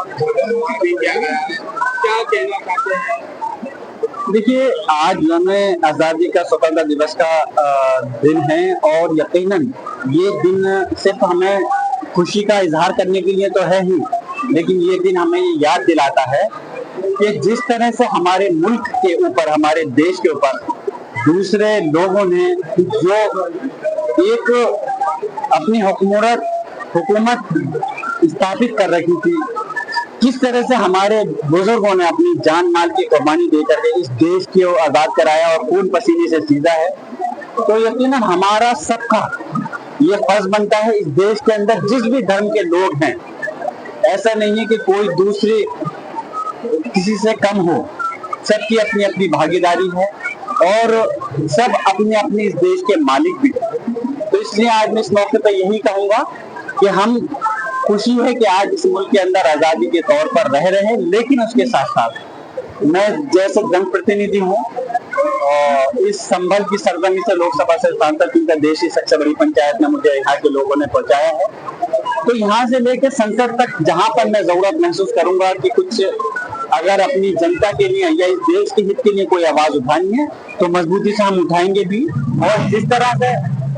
किया गया है, क्या कहना चाहते हैं? देखिए, आज हमें आज़ादी का स्वतंत्रता दिवस का दिन है और यकीनन ये दिन सिर्फ हमें खुशी का इजहार करने के लिए तो है ही, लेकिन ये दिन हमें ये याद दिलाता है कि जिस तरह से हमारे मुल्क के ऊपर, हमारे देश के ऊपर दूसरे लोगों ने जो एक अपनी हुकूमत स्थापित कर रखी थी, किस तरह से हमारे बुजुर्गों ने अपनी जान माल की कुर्बानी दे करके इस देश को आजाद कराया और खून पसीने से सीधा है, तो यकीनन हमारा सबका ये फर्ज बनता है इस देश के अंदर जिस भी धर्म के लोग हैं, ऐसा नहीं है कि कोई दूसरी किसी से कम हो, सबकी अपनी अपनी भागीदारी है और सब अपने अपने इस देश के मालिक भी हैं। तो इसलिए आज मैं इस मौके पर यही कहूंगा कि हम खुशी है कि आज इस मुल्क के अंदर आजादी के तौर पर रह रहे हैं, लेकिन उसके साथ साथ मैं जैसे जनप्रतिनिधि हूँ और इस संभल की सरजमी से लोकसभा से सांसद चुनकर देश की सबसे बड़ी पंचायत में मुझे यहाँ के लोगों ने पहुंचाया है, तो यहाँ से लेकर संसद तक जहाँ पर मैं जरूरत महसूस करूंगा कि कुछ अगर अपनी जनता के लिए या इस देश के हित के लिए कोई आवाज उठानी है तो मजबूती से हम उठाएंगे भी। और जिस तरह से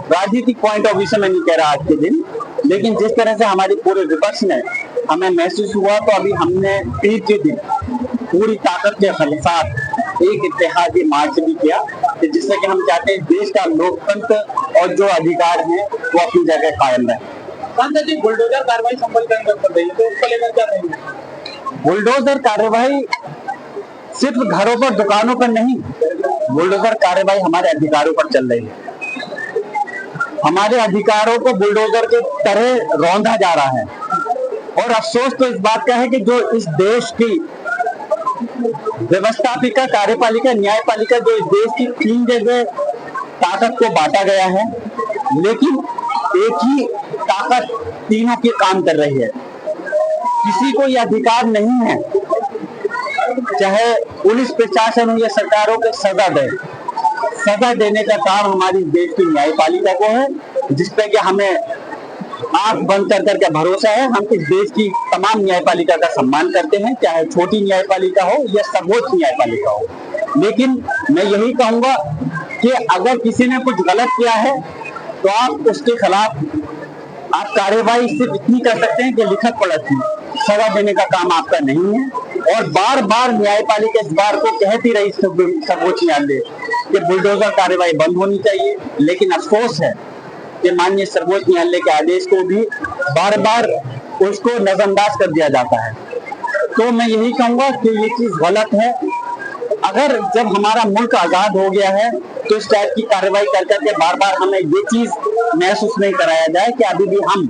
राजनीतिक पॉइंट ऑफ व्यू से मैं नहीं कह रहा आज के दिन, लेकिन जिस तरह से हमारी पूरे विपक्ष ने हमें महसूस हुआ, तो अभी हमने 30 के दिन पूरी ताकत के साथ एक इत्तेहादी मार्च भी किया, जिससे कि हम चाहते हैं देश का लोकतंत्र और जो अधिकार है वो अपनी जगह कायम रहे। सांसद जी, बुलडोजर कार्रवाई संभल के अंदर कर रही है, तो उसको लेकर क्या कहेंगे? बुलडोजर कार्रवाई सिर्फ घरों पर, दुकानों पर नहीं, बुलडोजर कार्रवाई हमारे अधिकारों पर चल रही है। हमारे अधिकारों को बुलडोजर के तरह रौंदा जा रहा है और अफसोस तो इस बात का है कि जो इस देश की व्यवस्थापिका, कार्यपालिका, न्यायपालिका, जो इस देश की 3 जगह ताकत को बांटा गया है, लेकिन एक ही ताकत तीनों के काम कर रही है। किसी को यह अधिकार नहीं है, चाहे पुलिस प्रशासन हो या सरकारों के सजा देने का काम हमारी देश की न्यायपालिका को है, जिसपे कि हमें आंख बंद कर करके भरोसा है। हम इस देश की तमाम न्यायपालिका का सम्मान करते हैं, चाहे छोटी न्यायपालिका हो या सर्वोच्च न्यायपालिका हो। लेकिन मैं यही कहूंगा कि अगर किसी ने कुछ गलत किया है तो आप उसके खिलाफ आप कार्रवाई सिर्फ इतनी कर सकते हैं कि लिखत पढ़त की सजा देने का काम आपका नहीं है। और बार बार न्यायपालिका इस बार को कहती रही सर्वोच्च न्यायालय कि बुलडोजर कार्रवाई बंद होनी चाहिए, लेकिन अफसोस है कि माननीय सर्वोच्च न्यायालय के आदेश को भी बार बार उसको नजरअंदाज कर दिया जाता है। तो मैं यही कहूंगा कि ये चीज गलत है। अगर जब हमारा मुल्क आजाद हो गया है तो इस टाइप की कार्रवाई कर करके बार बार हमें ये चीज महसूस नहीं कराया जाए कि अभी भी हम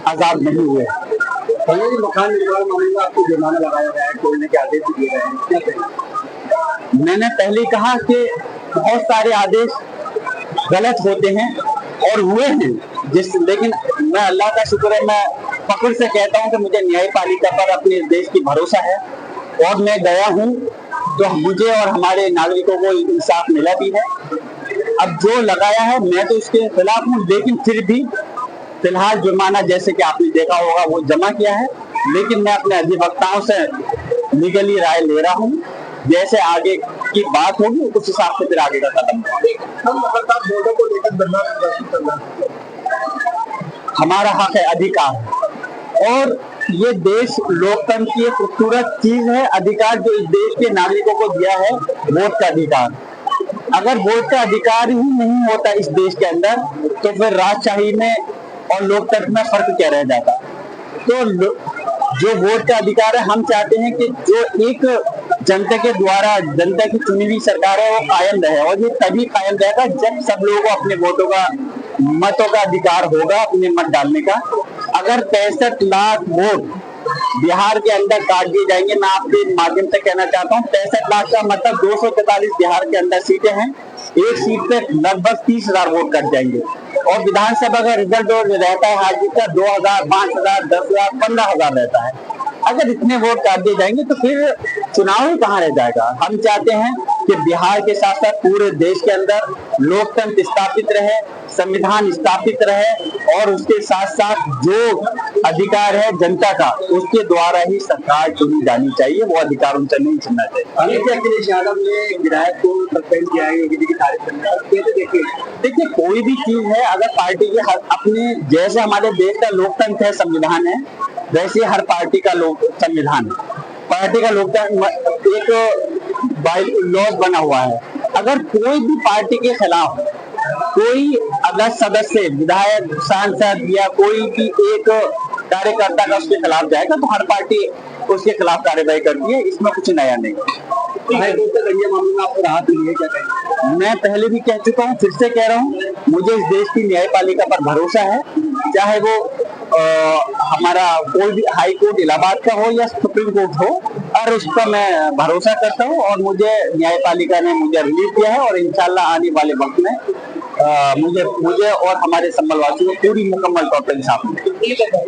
आजाद नहीं हुए। मकान निर्माण मामले में आपको जुर्माना लगाया गया है, तोड़ने के आदेश दिए गए हैं, क्या कहेंगे? मैंने पहले कहा कि बहुत सारे आदेश गलत होते हैं और हुए हैं, लेकिन मैं अल्लाह का शुक्र है, मैं फख्र से कहता हूं कि मुझे न्यायपालिका पर अपने देश की भरोसा है और मैं गया हूं तो मुझे और हमारे नागरिकों को इंसाफ मिला भी है। अब जो लगाया है मैं तो इसके खिलाफ हूं, लेकिन फिर भी फिलहाल जुर्माना जैसे कि आपने देखा होगा वो जमा किया है, लेकिन मैं अपने अधिवक्ताओं से लीगली राय ले रहा हूँ। जैसे आगे की बात होगी उस हिसाब से फिर आगे का कदम को लेकर हमारा हक है, अधिकार, और ये देश लोकतंत्र की एक खूबसूरत चीज है। अधिकार जो इस देश के नागरिकों को दिया है, वोट का अधिकार। अगर वोट का अधिकार ही नहीं होता इस देश के अंदर तो फिर राजशाही में और लोकतंत्र में फर्क क्या रह जाता। तो जो वोट का अधिकार है, हम चाहते हैं कि जो एक जनता के द्वारा, जनता की चुनी हुई सरकार है, वो कायम रहे, और ये तभी कायम रहेगा जब सब लोगों को अपने वोटों का, मतों का अधिकार होगा, अपने मत डालने का। अगर 65 लाख वोट बिहार के अंदर काट दिए जाएंगे, मैं आपके माध्यम से कहना चाहता हूँ 65 लाख का मतलब 243 बिहार के अंदर सीटें हैं, एक सीट पे लगभग 30,000 वोट कट जाएंगे। और विधानसभा का रिजल्ट जो रहता है हाजिर का 2,000, 5,000, 10,000, 15,000 रहता है। अगर इतने वोट काट दिए जाएंगे तो फिर चुनाव ही कहाँ रह जाएगा। हम चाहते हैं कि बिहार के साथ साथ पूरे देश के अंदर लोकतंत्र स्थापित रहे, संविधान स्थापित रहे और उसके साथ साथ जो अधिकार है जनता का उसके द्वारा ही सरकार चुनी जानी चाहिए, वो अधिकार उनसे नहीं छीनना चाहिए। अखिलेश यादव ने विधायक को सस्पेंड किया है योगी जी की तारीफ करने का, कैसे देखिए कोई भी चीज है अगर पार्टी के अपने, जैसे हमारे देश का लोकतंत्र है, संविधान है, वैसे हर पार्टी का संविधान है, पार्टी का लोकतंत्र एक लॉज बना हुआ है। अगर कोई भी पार्टी के खिलाफ कोई अगर सदस्य, विधायक, सांसद या कोई भी एक कार्यकर्ता का उसके खिलाफ जाएगा तो हर पार्टी उसके खिलाफ कार्रवाई करती है, इसमें कुछ नया नहीं है। हाईकोर्ट तक ये मामले में आपको राहत मिली है, क्या कहेंगे? मैं पहले भी कह चुका हूँ, फिर से कह रहा हूँ, मुझे इस देश की न्यायपालिका पर भरोसा है, चाहे वो हमारा कोई भी हाई कोर्ट इलाहाबाद का हो या सुप्रीम कोर्ट हो, और उस पर मैं भरोसा करता हूँ और मुझे न्यायपालिका ने मुझे रिलीफ दिया है और इंशाल्लाह आने वाले वक्त में मुझे और हमारे संबल वासियों को पूरी मुकम्मल तौर पर इंसाफ मिलेगा।